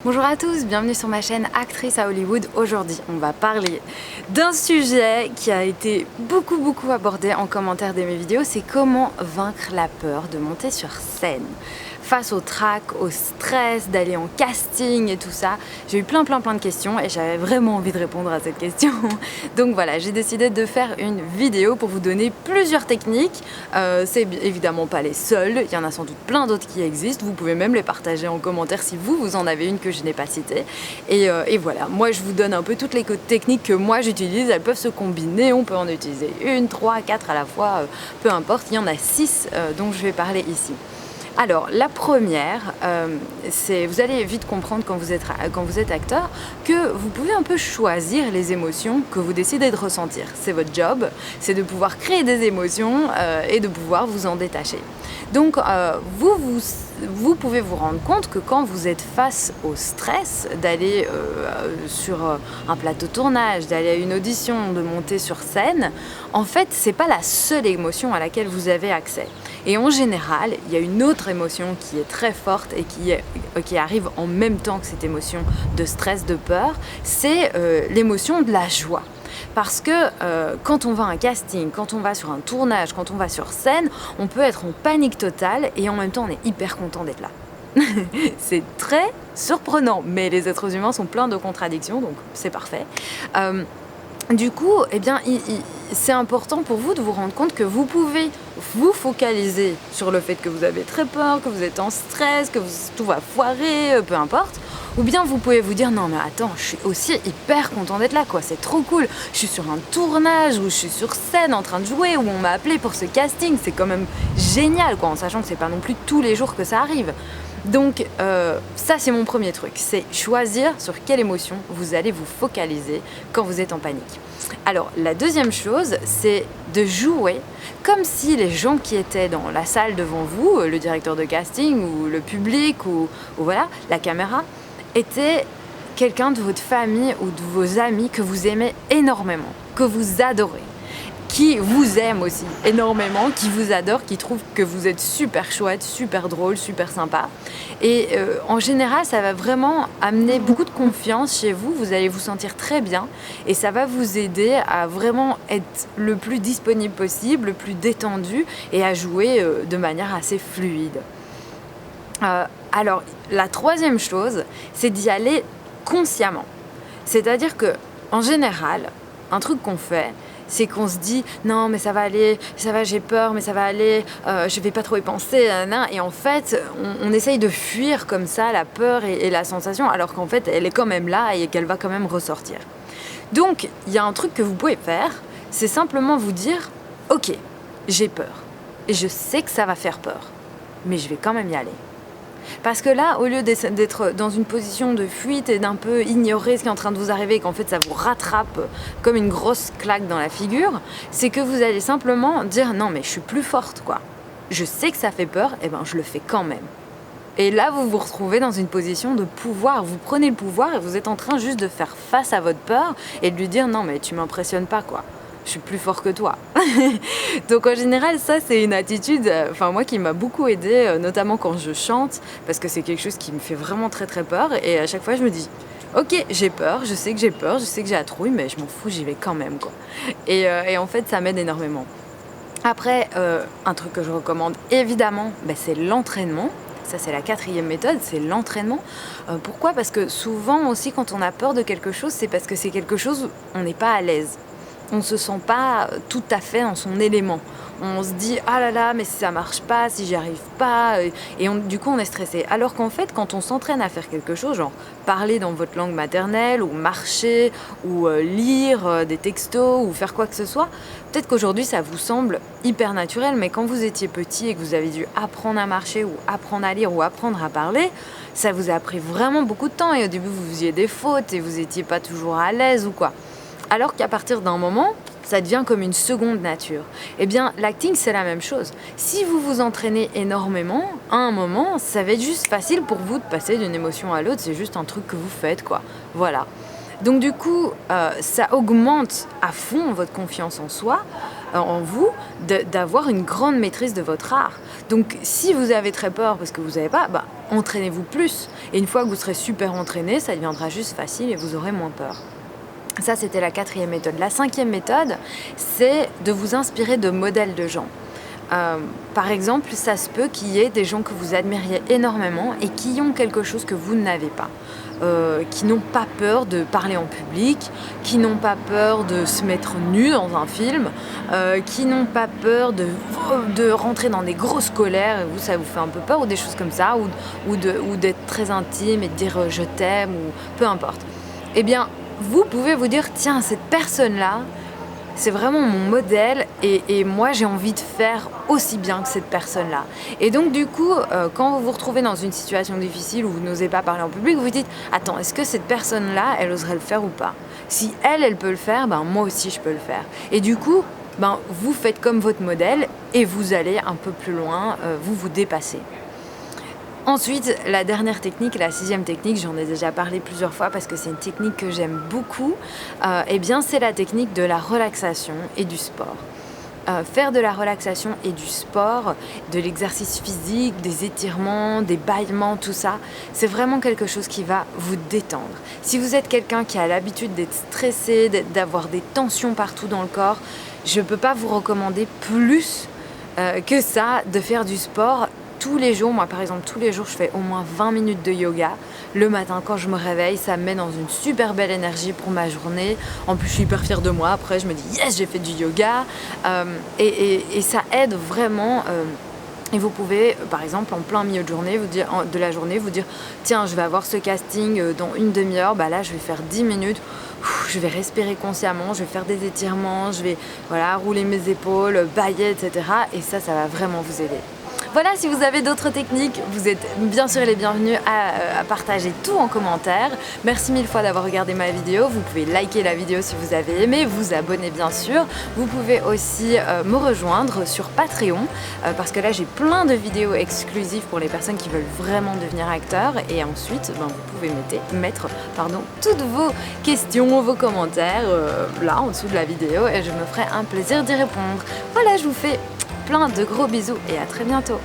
Bonjour à tous, bienvenue sur ma chaîne Actrice à Hollywood. Aujourd'hui, on va parler d'un sujet qui a été beaucoup abordé en commentaire de mes vidéos, c'est comment vaincre la peur de monter sur scène. Face au trac, au stress, d'aller en casting et tout ça, j'ai eu plein de questions et j'avais vraiment envie de répondre à cette question. Donc voilà, j'ai décidé de faire une vidéo pour vous donner plusieurs techniques. C'est évidemment pas les seules, il y en a sans doute plein d'autres qui existent. Vous pouvez même les partager en commentaire si vous en avez une que je n'ai pas citée. Et voilà, moi je vous donne un peu toutes les techniques que moi j'utilise. Elles peuvent se combiner, on peut en utiliser une, 3, 4 à la fois, peu importe. Il y en a 6 dont je vais parler ici. Alors, la première, c'est vous allez vite comprendre quand vous êtes acteur que vous pouvez un peu choisir les émotions que vous décidez de ressentir. C'est votre job, c'est de pouvoir créer des émotions et de pouvoir vous en détacher. Donc, vous pouvez vous rendre compte que quand vous êtes face au stress d'aller sur un plateau de tournage, d'aller à une audition, de monter sur scène, en fait, c'est pas la seule émotion à laquelle vous avez accès. Et en général, il y a une autre émotion qui est très forte et qui arrive en même temps que cette émotion de stress, de peur, c'est l'émotion de la joie. Parce que quand on va à un casting, quand on va sur un tournage, quand on va sur scène, on peut être en panique totale et en même temps on est hyper content d'être là. C'est très surprenant, mais les êtres humains sont pleins de contradictions, donc c'est parfait. Du coup, eh bien, c'est important pour vous de vous rendre compte que vous pouvez vous focaliser sur le fait que vous avez très peur, que vous êtes en stress, que tout va foirer, peu importe. Ou bien vous pouvez vous dire non mais attends, je suis aussi hyper content d'être là quoi, c'est trop cool. Je suis sur un tournage ou je suis sur scène en train de jouer ou on m'a appelé pour ce casting, c'est quand même génial quoi, en sachant que c'est pas non plus tous les jours que ça arrive. Donc ça c'est mon premier truc, c'est choisir sur quelle émotion vous allez vous focaliser quand vous êtes en panique. Alors la deuxième chose, c'est de jouer comme si les gens qui étaient dans la salle devant vous, le directeur de casting ou le public ou voilà, la caméra, était quelqu'un de votre famille ou de vos amis que vous aimez énormément, que vous adorez, qui vous aime aussi énormément, qui vous adore, qui trouve que vous êtes super chouette, super drôle, super sympa. Et en général, ça va vraiment amener beaucoup de confiance chez vous, vous allez vous sentir très bien et ça va vous aider à vraiment être le plus disponible possible, le plus détendu et à jouer de manière assez fluide. Alors, la troisième chose, c'est d'y aller consciemment. C'est-à-dire que, en général, un truc qu'on fait, c'est qu'on se dit non mais ça va aller, ça va, j'ai peur mais ça va aller, je vais pas trop y penser, et en fait on essaye de fuir comme ça la peur et la sensation alors qu'en fait elle est quand même là et qu'elle va quand même ressortir. Donc il y a un truc que vous pouvez faire, c'est simplement vous dire ok, j'ai peur et je sais que ça va faire peur, mais je vais quand même y aller. Parce que là, au lieu d'être dans une position de fuite et d'un peu ignorer ce qui est en train de vous arriver et qu'en fait ça vous rattrape comme une grosse claque dans la figure, c'est que vous allez simplement dire non mais je suis plus forte quoi. Je sais que ça fait peur, et ben je le fais quand même. Et là vous vous retrouvez dans une position de pouvoir, vous prenez le pouvoir et vous êtes en train juste de faire face à votre peur et de lui dire non mais tu m'impressionnes pas quoi. Je suis plus fort que toi. Donc en général, ça c'est une attitude, moi qui m'a beaucoup aidée, notamment quand je chante, parce que c'est quelque chose qui me fait vraiment très peur. Et à chaque fois, je me dis, ok, j'ai peur, je sais que j'ai peur, je sais que j'ai la trouille, mais je m'en fous, j'y vais quand même quoi. Et en fait, ça m'aide énormément. Après, un truc que je recommande évidemment, c'est l'entraînement. Ça, c'est la quatrième méthode, c'est l'entraînement. Pourquoi ? Parce que souvent aussi, quand on a peur de quelque chose, c'est parce que c'est quelque chose où on n'est pas à l'aise. On ne se sent pas tout à fait dans son élément. On se dit ah là là mais si ça marche pas, si j'y arrive pas, et du coup on est stressé. Alors qu'en fait quand on s'entraîne à faire quelque chose, genre parler dans votre langue maternelle ou marcher ou lire des textos ou faire quoi que ce soit, peut-être qu'aujourd'hui ça vous semble hyper naturel, mais quand vous étiez petit et que vous avez dû apprendre à marcher ou apprendre à lire ou apprendre à parler, ça vous a pris vraiment beaucoup de temps et au début vous faisiez des fautes et vous étiez pas toujours à l'aise ou quoi. Alors qu'à partir d'un moment, ça devient comme une seconde nature. Eh bien, l'acting, c'est la même chose. Si vous vous entraînez énormément, à un moment, ça va être juste facile pour vous de passer d'une émotion à l'autre. C'est juste un truc que vous faites, quoi. Voilà. Donc du coup, ça augmente à fond votre confiance en soi, en vous, d'avoir une grande maîtrise de votre art. Donc si vous avez très peur parce que vous savez pas, entraînez-vous plus. Et une fois que vous serez super entraîné, ça deviendra juste facile et vous aurez moins peur. Ça, c'était la 4e méthode. La 5e méthode, c'est de vous inspirer de modèles de gens. Par exemple, ça se peut qu'il y ait des gens que vous admiriez énormément et qui ont quelque chose que vous n'avez pas. Qui n'ont pas peur de parler en public, qui n'ont pas peur de se mettre nu dans un film, qui n'ont pas peur de rentrer dans des grosses colères, et vous, ça vous fait un peu peur, ou des choses comme ça, ou d'être très intime et de dire je t'aime, ou peu importe. Eh bien, vous pouvez vous dire, tiens, cette personne-là, c'est vraiment mon modèle et moi j'ai envie de faire aussi bien que cette personne-là. Et donc du coup, quand vous vous retrouvez dans une situation difficile où vous n'osez pas parler en public, vous vous dites « Attends, est-ce que cette personne-là, elle oserait le faire ou pas ?» Si elle peut le faire, ben moi aussi je peux le faire. Et du coup, ben, vous faites comme votre modèle et vous allez un peu plus loin, vous dépassez. Ensuite, la dernière technique, la 6e technique, j'en ai déjà parlé plusieurs fois parce que c'est une technique que j'aime beaucoup, eh bien c'est la technique de la relaxation et du sport. Faire de la relaxation et du sport, de l'exercice physique, des étirements, des bâillements, tout ça, c'est vraiment quelque chose qui va vous détendre. Si vous êtes quelqu'un qui a l'habitude d'être stressé, d'avoir des tensions partout dans le corps, je ne peux pas vous recommander plus que ça de faire du sport. Tous les jours, moi par exemple, tous les jours, je fais au moins 20 minutes de yoga. Le matin, quand je me réveille, ça me met dans une super belle énergie pour ma journée. En plus, je suis hyper fière de moi. Après, je me dis, yes, j'ai fait du yoga. Et ça aide vraiment. Et vous pouvez, par exemple, en plein milieu de la journée, vous dire, tiens, je vais avoir ce casting dans une demi-heure. Bah là, je vais faire 10 minutes. Je vais respirer consciemment, je vais faire des étirements, je vais rouler mes épaules, bâiller, etc. Et ça va vraiment vous aider. Voilà, si vous avez d'autres techniques, vous êtes bien sûr les bienvenus à partager tout en commentaire. Merci mille fois d'avoir regardé ma vidéo. Vous pouvez liker la vidéo si vous avez aimé, vous abonner bien sûr. Vous pouvez aussi me rejoindre sur Patreon parce que là j'ai plein de vidéos exclusives pour les personnes qui veulent vraiment devenir acteurs. Et ensuite, vous pouvez mettre toutes vos questions, vos commentaires là en dessous de la vidéo et je me ferai un plaisir d'y répondre. Voilà, je vous fais plein de gros bisous et à très bientôt.